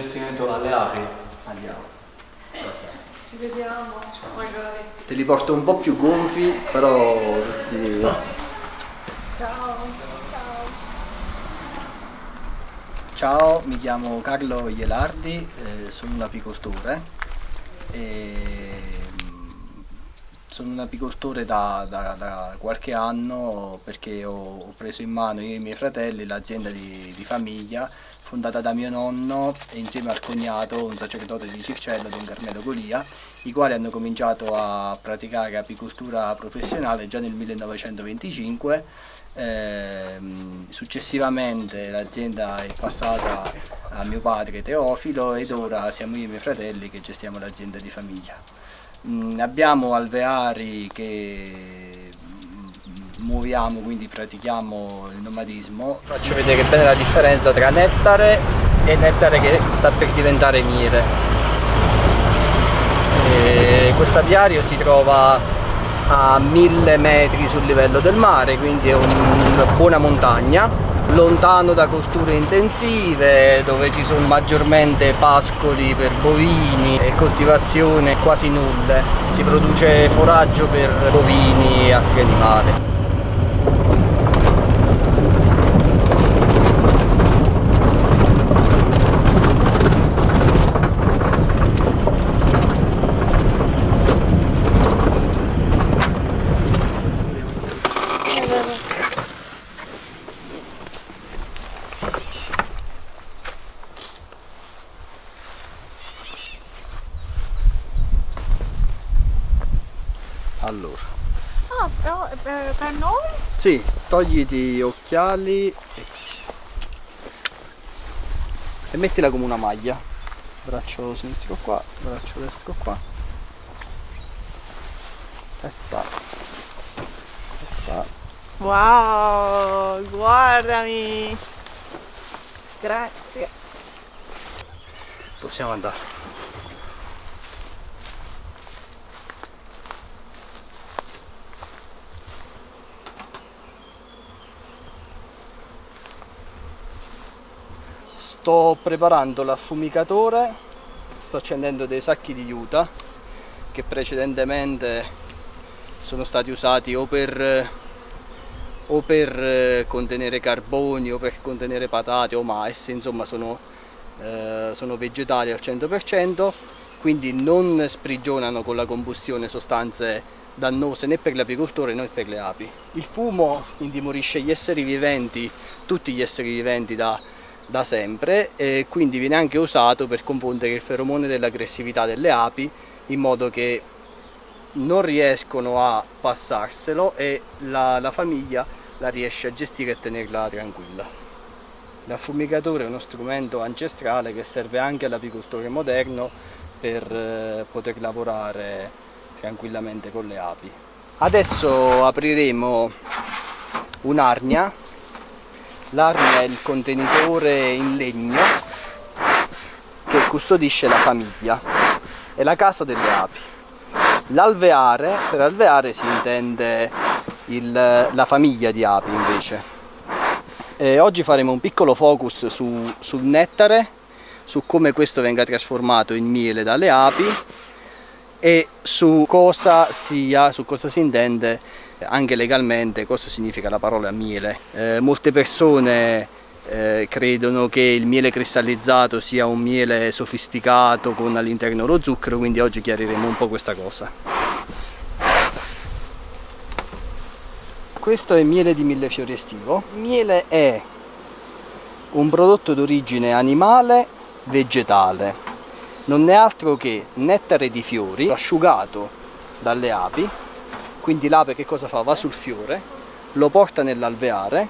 divertimento alle api. Andiamo. Ci vediamo, magari. Te li porto un po' più gonfi, però tutti... Ciao. Ciao, mi chiamo Carlo Ielardi, sono un apicoltore. Sono un apicoltore da qualche anno perché ho preso in mano io e i miei fratelli l'azienda di famiglia fondata da mio nonno e insieme al cognato, un sacerdote di Circello, Don Carmelo Golia, i quali hanno cominciato a praticare apicoltura professionale già nel 1925. Successivamente l'azienda è passata a mio padre Teofilo ed ora siamo io e i miei fratelli che gestiamo l'azienda di famiglia. Abbiamo alveari che muoviamo, quindi pratichiamo il nomadismo. Faccio vedere bene la differenza tra nettare e nettare che sta per diventare miele. Questo apiario si trova a 1000 metri sul livello del mare, quindi è una buona montagna, lontano da colture intensive dove ci sono maggiormente pascoli per bovini e coltivazione quasi nulle. Si produce foraggio per bovini e altri animali. Allora. Ah, però per noi? Sì, togliti occhiali e mettila come una maglia. Braccio sinistro qua, braccio destro qua. Testa. Wow, guardami. Grazie. Possiamo andare. Sto preparando l'affumicatore, sto accendendo dei sacchi di juta che precedentemente sono stati usati o per contenere carboni o per contenere patate o mais, insomma sono vegetali al 100%, quindi non sprigionano con la combustione sostanze dannose né per l'apicoltore né per le api. Il fumo indimorisce gli esseri viventi, tutti gli esseri viventi da sempre, e quindi viene anche usato per confondere il feromone dell'aggressività delle api in modo che non riescono a passarselo e la famiglia la riesce a gestire e tenerla tranquilla. L'affumicatore è uno strumento ancestrale che serve anche all'apicoltore moderno per poter lavorare tranquillamente con le api. Adesso apriremo un'arnia. L'arnia è il contenitore in legno che custodisce la famiglia, è la casa delle api. L'alveare, per alveare si intende la famiglia di api invece. Oggi faremo un piccolo focus sul nettare, su come questo venga trasformato in miele dalle api e su cosa si intende anche legalmente, cosa significa la parola miele. Molte persone credono che il miele cristallizzato sia un miele sofisticato con all'interno lo zucchero, quindi oggi chiariremo un po' questa cosa. Questo è miele di millefiori estivo. Miele è un prodotto d'origine animale vegetale, non è altro che nettare di fiori asciugato dalle api. Quindi l'ape che cosa fa? Va sul fiore, lo porta nell'alveare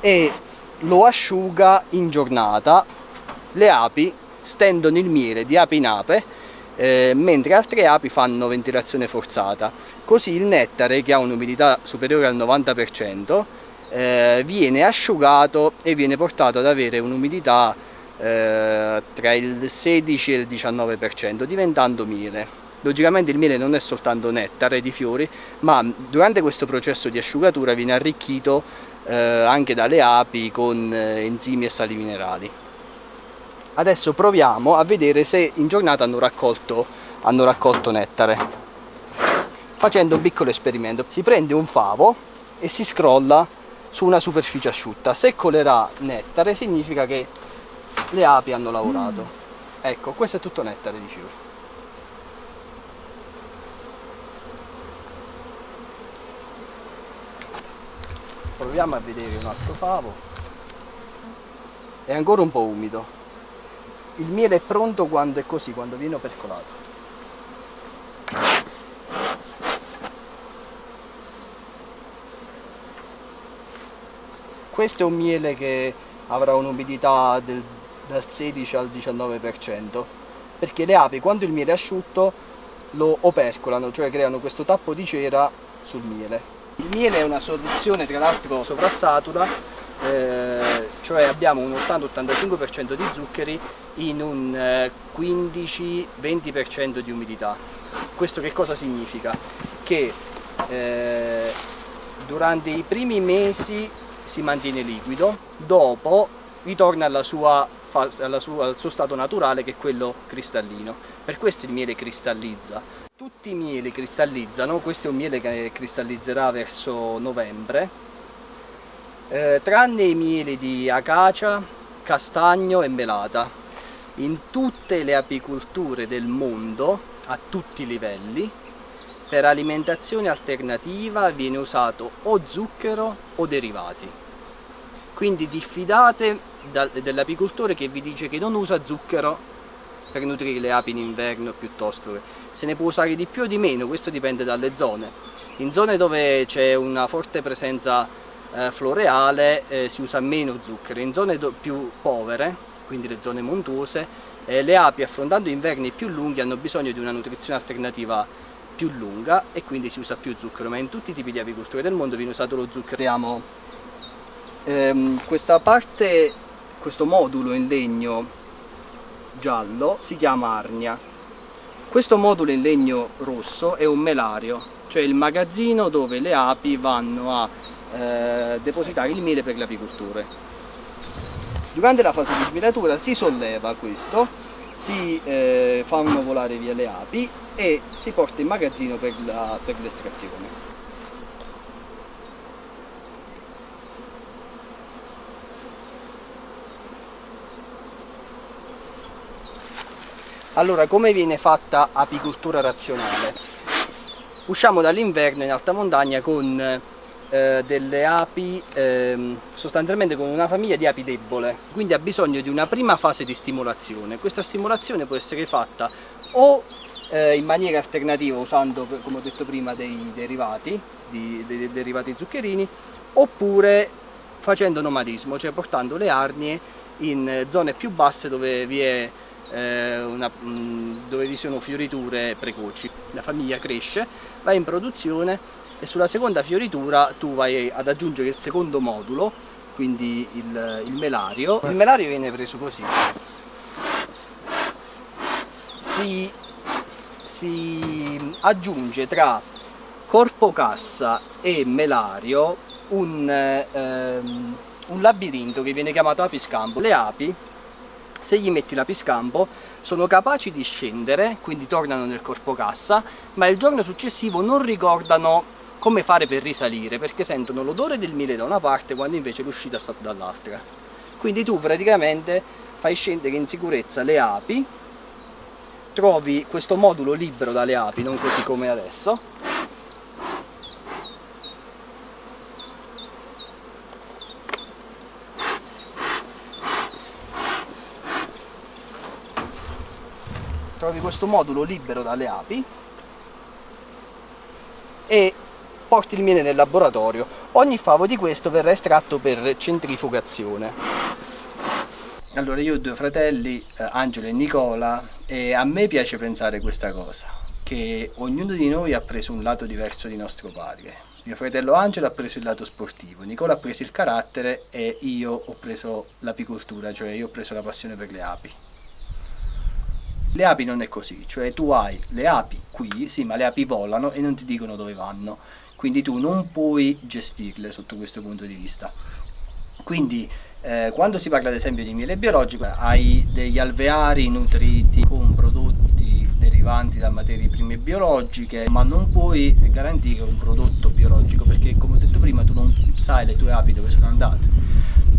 e lo asciuga in giornata. Le api stendono il miele di ape in ape, mentre altre api fanno ventilazione forzata. Così il nettare, che ha un'umidità superiore al 90%, viene asciugato e viene portato ad avere un'umidità tra il 16 e il 19%, diventando miele. Logicamente il miele non è soltanto nettare di fiori, ma durante questo processo di asciugatura viene arricchito anche dalle api con enzimi e sali minerali. Adesso proviamo a vedere se in giornata hanno raccolto nettare. Facendo un piccolo esperimento, si prende un favo e si scrolla su una superficie asciutta. Se colerà nettare significa che le api hanno lavorato. Ecco, questo è tutto nettare, dicevo. Proviamo a vedere un altro favo. È ancora un po' umido. Il miele è pronto quando è così, quando viene percolato. Questo è un miele che avrà un'umidità dal 16 al 19%, perché le api quando il miele è asciutto lo opercolano, cioè creano questo tappo di cera sul miele. Il miele è una soluzione tra l'altro sovrassatura, cioè abbiamo un 80-85% di zuccheri in un 15-20% di umidità. Questo che cosa significa? Che durante i primi mesi si mantiene liquido, dopo ritorna al suo stato naturale, che è quello cristallino. Per questo il miele cristallizza. Tutti i mieli cristallizzano, questo è un miele che cristallizzerà verso novembre, tranne i mieli di acacia, castagno e melata. In tutte le apicolture del mondo, a tutti i livelli, per alimentazione alternativa viene usato o zucchero o derivati. Quindi diffidate dell'apicoltore che vi dice che non usa zucchero per nutrire le api in inverno, piuttosto che se ne può usare di più o di meno, questo dipende dalle zone. In zone dove c'è una forte presenza floreale si usa meno zucchero, in zone più povere, quindi le zone montuose, le api affrontando inverni più lunghi hanno bisogno di una nutrizione alternativa più lunga e quindi si usa più zucchero, ma in tutti i tipi di apicoltura del mondo viene usato lo zucchero. Abbiamo questa parte, questo modulo in legno giallo si chiama arnia. Questo modulo in legno rosso è un melario, cioè il magazzino dove le api vanno a depositare il miele per le apicolture. Durante la fase di smilatura si solleva questo, si fanno volare via le api e si porta in magazzino per l'estrazione. Allora, come viene fatta apicoltura razionale? Usciamo dall'inverno in alta montagna con delle api, sostanzialmente con una famiglia di api debole, quindi ha bisogno di una prima fase di stimolazione. Questa stimolazione può essere fatta o in maniera alternativa usando, come ho detto prima, dei derivati, dei derivati zuccherini, oppure facendo nomadismo, cioè portando le arnie in zone più basse dove vi sono fioriture precoci. La famiglia cresce, va in produzione e sulla seconda fioritura tu vai ad aggiungere il secondo modulo, quindi il melario. Il melario viene preso così, si aggiunge tra corpo cassa e melario un labirinto che viene chiamato apiscampo. Le api, se gli metti l'apiscampo, sono capaci di scendere, quindi tornano nel corpo cassa, ma il giorno successivo non ricordano come fare per risalire, perché sentono l'odore del miele da una parte quando invece l'uscita è stata dall'altra. Quindi tu praticamente fai scendere in sicurezza le api, trovi questo modulo libero dalle api, non così come adesso, trovi questo modulo libero dalle api e porti il miele nel laboratorio. Ogni favo di questo verrà estratto per centrifugazione. Allora, io ho due fratelli, Angelo e Nicola, e a me piace pensare questa cosa, che ognuno di noi ha preso un lato diverso di nostro padre. Mio fratello Angelo ha preso il lato sportivo, Nicola ha preso il carattere e io ho preso l'apicoltura, cioè io ho preso la passione per le api. Le api non è così, cioè tu hai le api qui, sì, ma le api volano e non ti dicono dove vanno, quindi tu non puoi gestirle sotto questo punto di vista. Quindi Quando si parla ad esempio di miele biologico, hai degli alveari nutriti con prodotti derivanti da materie prime biologiche, ma non puoi garantire un prodotto biologico perché, come ho detto prima, tu non sai le tue api dove sono andate.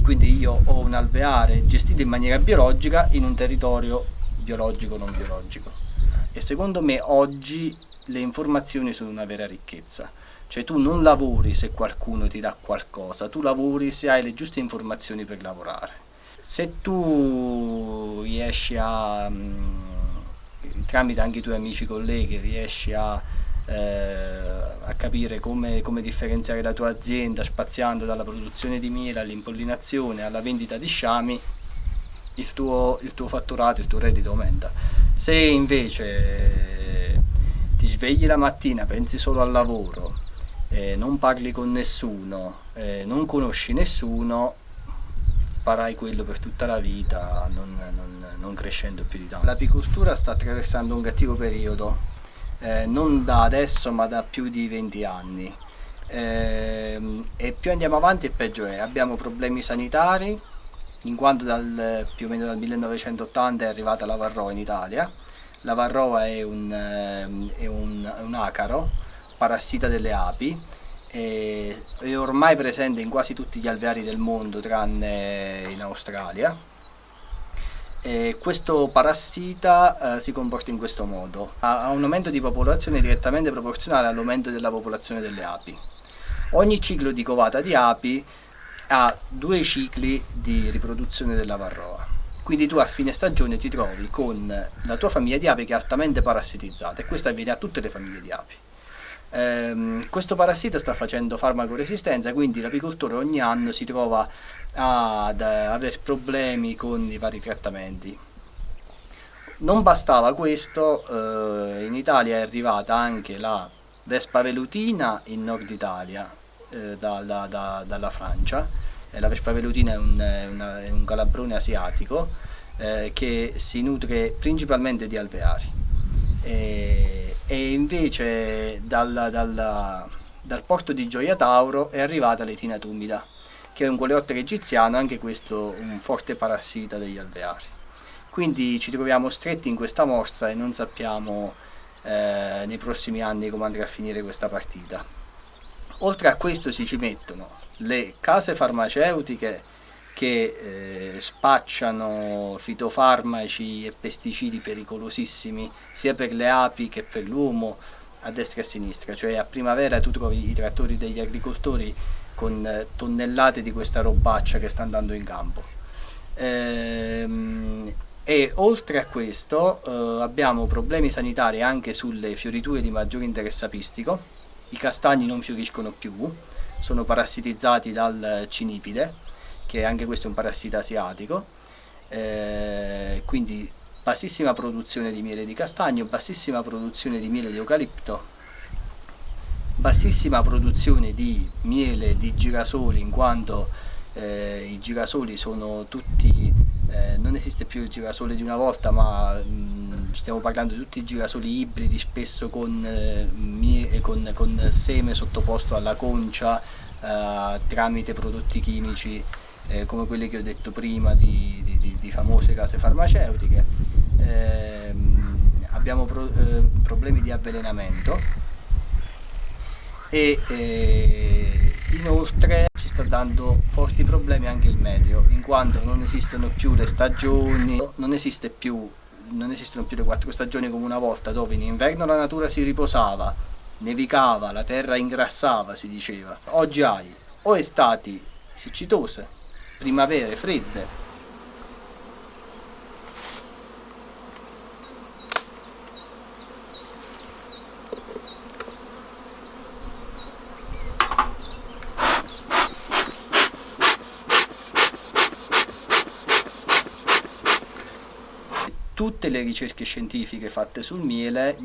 Quindi io ho un alveare gestito in maniera biologica in un territorio biologico o non biologico. E secondo me oggi le informazioni sono una vera ricchezza. Cioè tu non lavori se qualcuno ti dà qualcosa, tu lavori se hai le giuste informazioni per lavorare. Se tu riesci tramite anche i tuoi amici colleghi, riesci a capire come differenziare la tua azienda spaziando dalla produzione di miele all'impollinazione, alla vendita di sciami, il tuo fatturato, il tuo reddito aumenta. Se invece ti svegli la mattina, pensi solo al lavoro, non parli con nessuno, non conosci nessuno, farai quello per tutta la vita, non crescendo più di tanto. L'apicoltura sta attraversando un cattivo periodo, non da adesso ma da più di 20 anni, e più andiamo avanti e peggio è. Abbiamo problemi sanitari, in quanto più o meno dal 1980 è arrivata la Varroa in Italia. La Varroa è un acaro, parassita delle api, è ormai presente in quasi tutti gli alveari del mondo tranne in Australia. E questo parassita si comporta in questo modo: ha un aumento di popolazione direttamente proporzionale all'aumento della popolazione delle api. Ogni ciclo di covata di api ha 2 cicli di riproduzione della varroa, quindi tu a fine stagione ti trovi con la tua famiglia di api che è altamente parassitizzata, e questo avviene a tutte le famiglie di api. Questo parassita sta facendo farmacoresistenza, quindi l'apicoltore ogni anno si trova ad avere problemi con i vari trattamenti. Non bastava questo, in Italia è arrivata anche la Vespa velutina in Nord Italia, dalla Francia. La Vespa velutina è un calabrone asiatico che si nutre principalmente di alveari. E invece dal porto di Gioia Tauro è arrivata l'etina tumida, che è un coleottero egiziano, anche questo un forte parassita degli alveari. Quindi ci troviamo stretti in questa morsa e non sappiamo nei prossimi anni come andrà a finire questa partita. Oltre a questo ci mettono le case farmaceutiche che spacciano fitofarmaci e pesticidi pericolosissimi sia per le api che per l'uomo a destra e a sinistra. Cioè a primavera tu trovi i trattori degli agricoltori con tonnellate di questa robaccia che sta andando in campo. E oltre a questo abbiamo problemi sanitari anche sulle fioriture di maggiore interesse apistico. I castagni non fioriscono più, sono parassitizzati dal cinipide, che anche questo è un parassita asiatico, quindi bassissima produzione di miele di castagno, bassissima produzione di miele di eucalipto, bassissima produzione di miele di girasoli, in quanto i girasoli sono tutti, non esiste più il girasole di una volta, ma stiamo parlando di tutti i girasoli ibridi, spesso con seme sottoposto alla concia tramite prodotti chimici come quelli che ho detto prima di famose case farmaceutiche. Abbiamo problemi di avvelenamento e inoltre ci sta dando forti problemi anche il meteo, in quanto non esistono più le stagioni, non esistono più le 4 stagioni come una volta, dove in inverno la natura si riposava, nevicava, la terra ingrassava, si diceva. Oggi hai o estati siccitose, primavere fredde, tutte le ricerche scientifiche fatte sul miele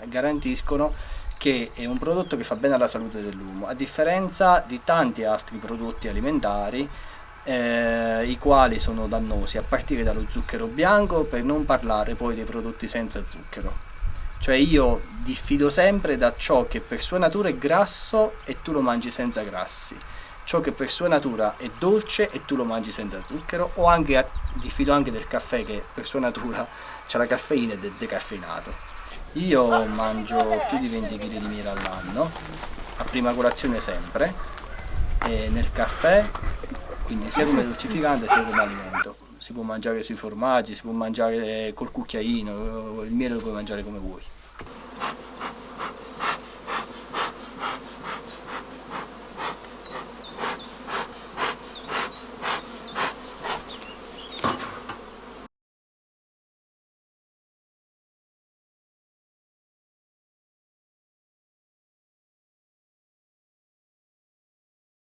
garantiscono che è un prodotto che fa bene alla salute dell'uomo, a differenza di tanti altri prodotti alimentari i quali sono dannosi, a partire dallo zucchero bianco, per non parlare poi dei prodotti senza zucchero. Cioè io diffido sempre da ciò che per sua natura è grasso e tu lo mangi senza grassi. ciò che per sua natura è dolce e tu lo mangi senza zucchero, o anche, diffido anche del caffè che per sua natura c'è la caffeina ed è decaffeinato. Io mangio più di 20 kg di miele all'anno, a prima colazione sempre, e nel caffè, quindi sia come dolcificante sia come alimento. Si può mangiare sui formaggi, si può mangiare col cucchiaino, il miele lo puoi mangiare come vuoi.